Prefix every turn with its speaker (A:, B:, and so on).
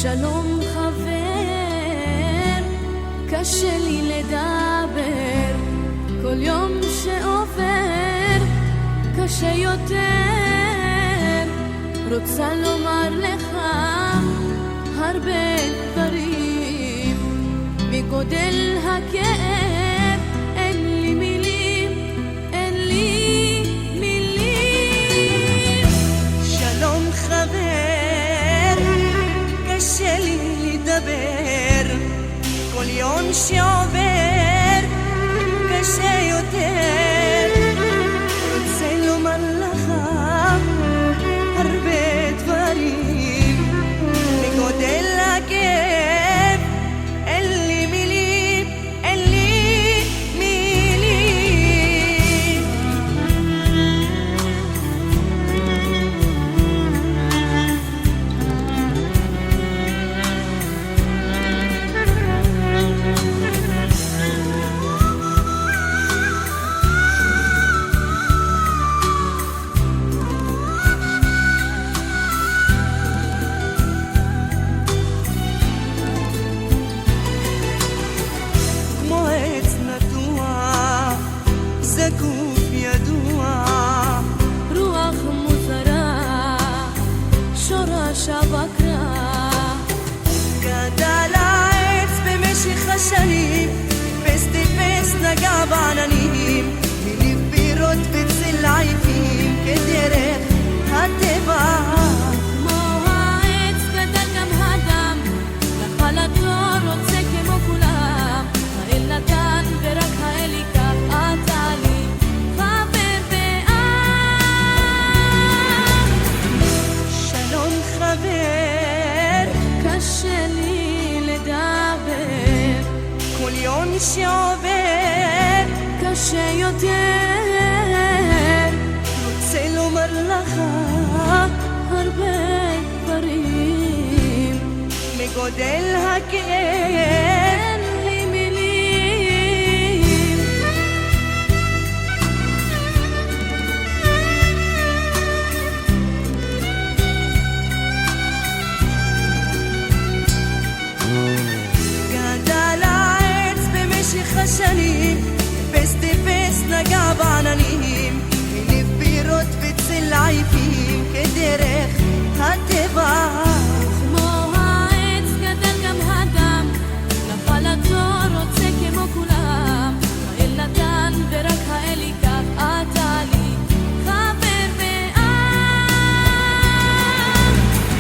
A: שלום חבר, קשה לי לדבר, כל יום שעובר קשה יותר. רוצה לומר לך הרבה דברים, מגודל הכאב אין לי מילים, אין לי מילים.
B: שלום חבר, קשה לי לדבר, כל יום שעובר קשה יותר. רוצה לומר לך הרבה דברים, מגודל הכאב אין לי מילים, אין לי מילים. זקוף ידוע,
A: רוח מוזרה, שורש הבקרה.
B: גדל העץ במשך השנים, טיפס טיפס נגע בעננים, מניב פירות וצל עיפים כדרך הטבע.
A: כמו העץ גדל גם האדם, נחלתו רוצה כמו כולם. האל נתן ורק האל ייקח, אתה לי חבר ואח.
B: שלום חבר,
A: קשה לי לדבר,
B: כל יום שעובר
A: קשה יותר.
B: רוצה לומר לך
A: הרבה דברים,
B: מגודל